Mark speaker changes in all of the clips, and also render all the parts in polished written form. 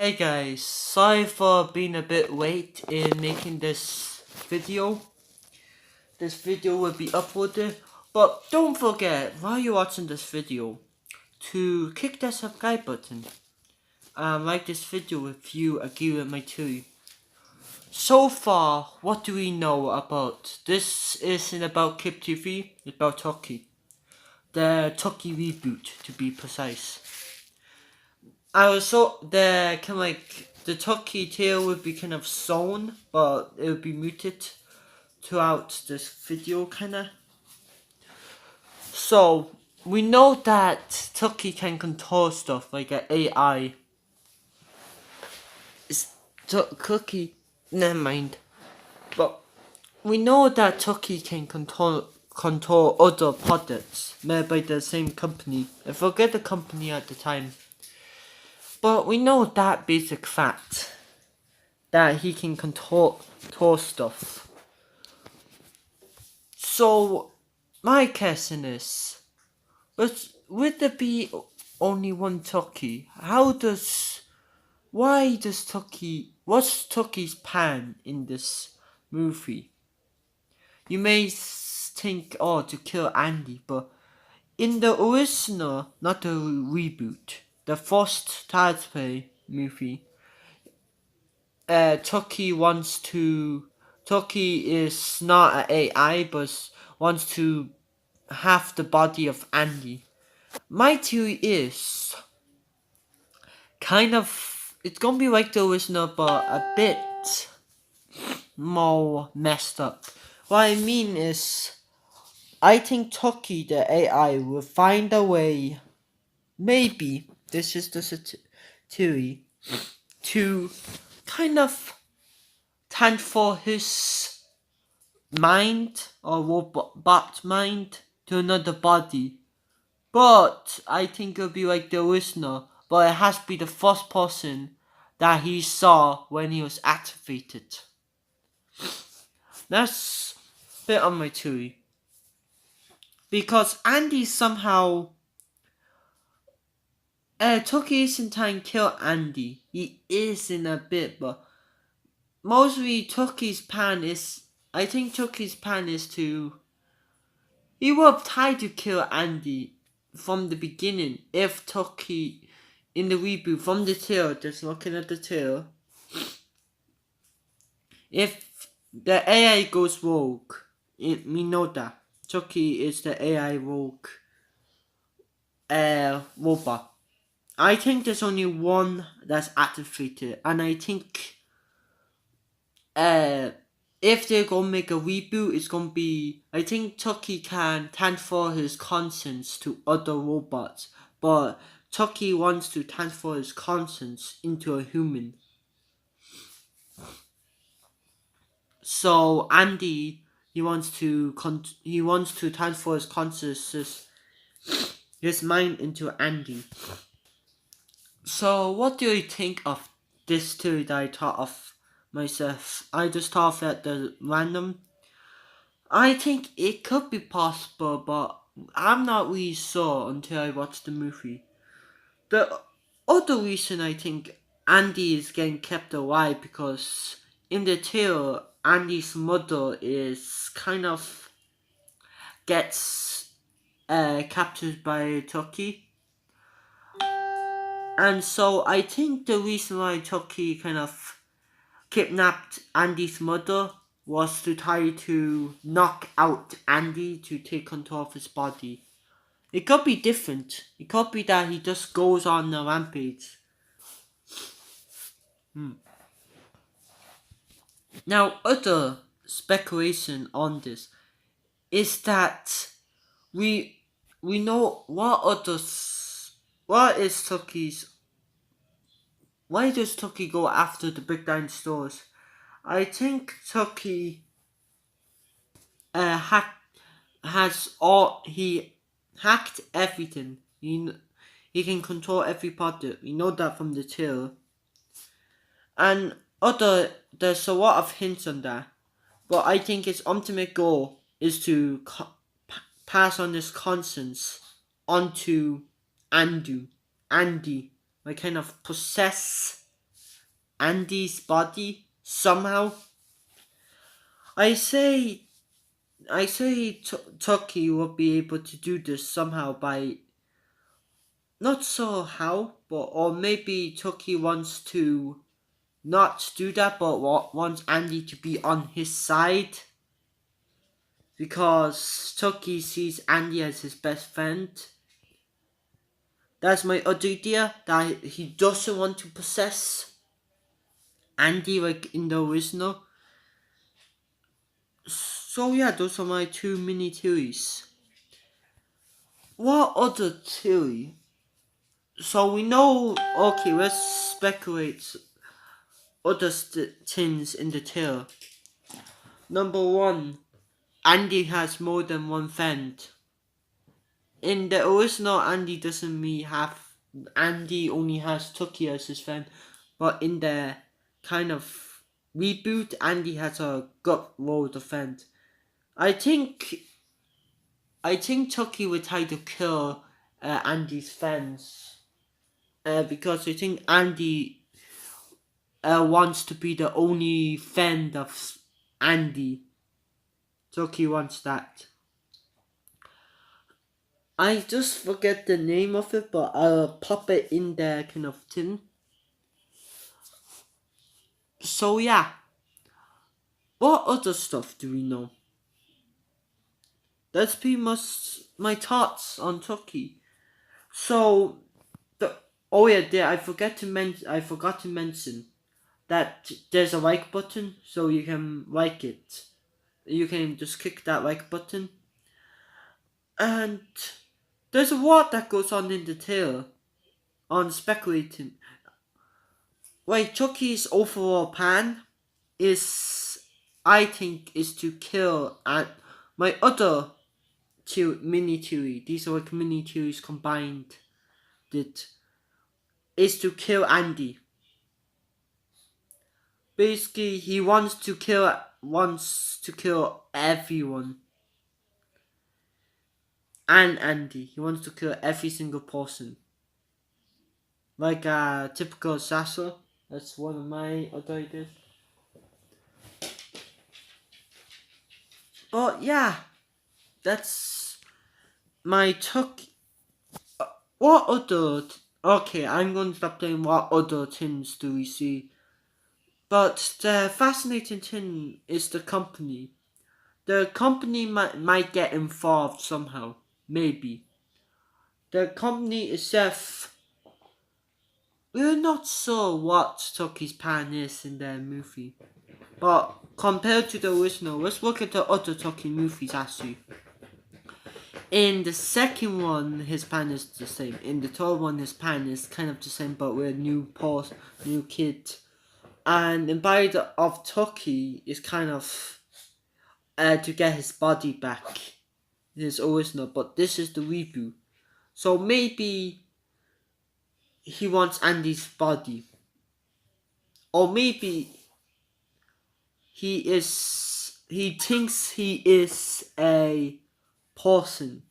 Speaker 1: Hey guys, sorry for being a bit late in making this video. This video will be uploaded, but don't forget while you're watching this video to click that subscribe button and like this video if you agree with my theory. So far, what do we know about this? Isn't about Kip TV, it's about Chucky. The Chucky reboot, to be precise. I was the kind of like the Chucky tail would be kind of sewn, but it would be muted throughout this video, kinda. So we know that Chucky can control stuff like an AI. It's Chucky. Never mind. But we know that Chucky can control other products made by the same company. I forget the company at the time. But we know that basic fact, that he can control stuff. So, my question is, would there be only one Chucky? What's Chucky's plan in this movie? You may think, to kill Andy, but in the original, not the reboot, the first childplay movie, Chucky is not an AI, but wants to have the body of Andy. My theory is it's gonna be like the original, but a bit more messed up. What I mean is, I think Chucky, the AI, will find a way, maybe, this is just a theory, to kind of transfer his mind or robot mind to another body. But I think it'll be like the original, but it has to be the first person that he saw when he was activated. That's a bit on my theory. Because Andy somehow Chucky isn't trying to kill Andy. He is in a bit, but mostly Chucky's plan is to, he will try to kill Andy from the beginning. If Chucky in the reboot, from the tail, just looking at the tail, if the AI goes rogue, we know that Chucky is the AI rogue robot. I think there's only one that's activated, and I think if they're gonna make a reboot, it's gonna be, I think Chucky can transfer his conscience to other robots, but Chucky wants to transfer his conscience into a human. So Andy, he wants to transfer his consciousness, his mind into Andy. So what do you think of this theory that I thought of myself? I just thought of at the random. I think it could be possible, but I'm not really sure until I watch the movie. The other reason I think Andy is getting kept alive, because in the tale, Andy's mother is kind of gets captured by Chucky. And so I think the reason why Chucky kind of kidnapped Andy's mother was to try to knock out Andy to take control of his body. It could be different. It could be that he just goes on a rampage. Now, other speculation on this is that we know why does Chucky go after the big dinosaurs? I think Chucky he hacked everything. He can control every part of it. We know that from the tail. And there's a lot of hints on that. But I think his ultimate goal is to pass on his conscience onto Andy. Like kind of possess Andy's body somehow. I say Chucky will be able to do this somehow by, not sure how, but or maybe Chucky wants to not do that, but wants Andy to be on his side because Chucky sees Andy as his best friend. That's my other idea, that he doesn't want to possess Andy like in the original. So yeah, those are my two mini theories. What other theory? So we know, okay, let's speculate other things in the tale. Number one, Andy has more than one friend. In the original, Andy only has Chucky as his friend, but in the kind of reboot, Andy has a gut load of friends. I think Chucky would try to kill Andy's friends because I think Andy wants to be the only friend of Andy. Chucky wants that. I just forget the name of it, but I'll pop it in the kind of tin. So yeah, what other stuff do we know? That's pretty much my thoughts on Chucky. So I forgot to mention that there's a like button, so you can like it. You can just click that like button. And there's a lot that goes on in the tale on speculating. Like Chucky's overall plan is, I think, is to kill my other two mini theory. These are like mini theories combined. That is to kill Andy. Basically, he wants to kill everyone. And Andy. He wants to kill every single person. Like a typical assassin. That's one of my other ideas. But yeah, that's my Chucky. What other? Okay, I'm going to stop saying what other things do we see. But the fascinating thing is the company. The company might get involved somehow. Maybe. The company itself, we're not sure what Chucky's plan is in the movie. But compared to the original, let's look at the other Chucky movies actually. In the second one, his plan is the same. In the third one, his plan is kind of the same, but with a new kid. And the bite of Chucky is kind of to get his body back. His original, but this is the reboot. So maybe he wants Andy's body. Or maybe he thinks he is a person.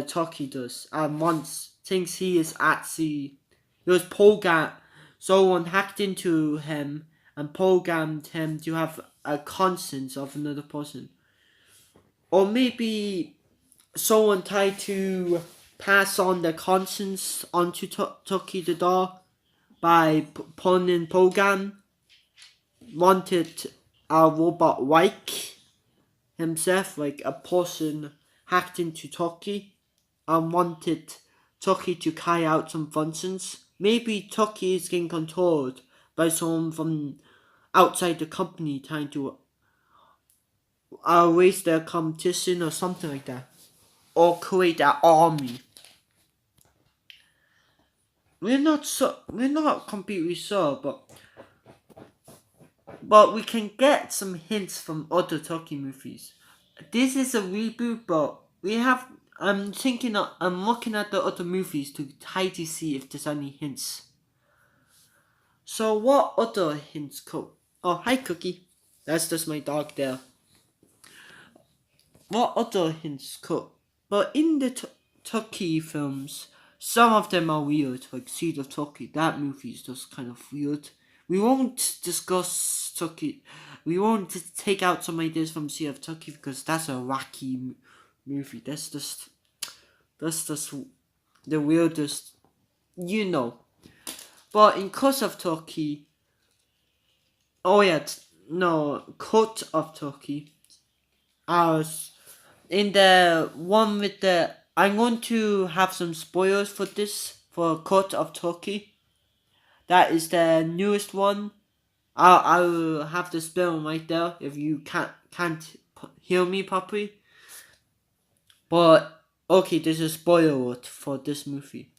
Speaker 1: Chucky does. And once thinks he is actually, he was programmed. Someone hacked into him and programmed him to have a conscience of another person. Or maybe someone tried to pass on the conscience onto Chucky the doll by putting in program. Wanted a robot like himself, like a person hacked into Chucky, and wanted Chucky to carry out some functions. Maybe Chucky is getting controlled by someone from outside the company trying to raise their competition or something like that. Or create an army. We're not completely sure, but we can get some hints from other Chucky movies. This is a reboot, but I'm looking at the other movies to try to see if there's any hints. So what other hints could? Oh, hi Cookie. That's just my dog there. What other hints could? But in the Chucky films, some of them are weird. Like Seed of Chucky, that movie is just kind of weird. we won't discuss Chucky. We won't take out some ideas from Sea of Chucky because that's a wacky movie. That's just the weirdest, you know. But in Curse of Turkey, oh yeah, no, Cut of Turkey. I was in the one with the. I'm going to have some spoilers for this for Cut of Turkey. That is the newest one. I'll have the spell right there if you can't hear me properly. But okay, there's a spoiler alert for this movie.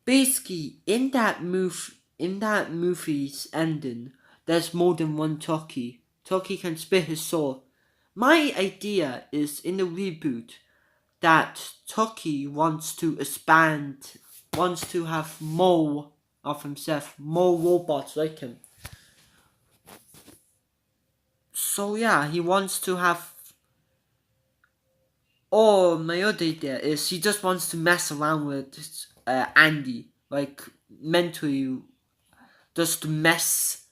Speaker 1: Basically, in that movie's ending, there's more than one Chucky. Chucky can spit his soul. My idea is in the reboot that Chucky wants to expand, wants to have more of himself, more robots like him. So yeah, he wants to have. Oh, my other idea is he just wants to mess around with Andy, like mentally, just to mess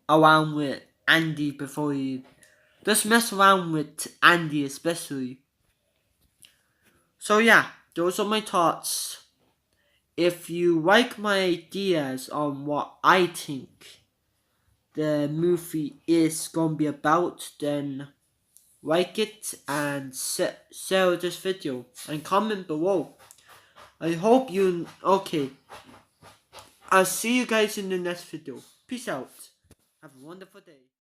Speaker 1: around with Andy before he just mess around with Andy especially. So yeah, those are my thoughts. If you like my ideas on what I think the movie is gonna be about, then like it and share this video and comment below. I hope you okay. I'll see you guys in the next video. Peace out. Have a wonderful day.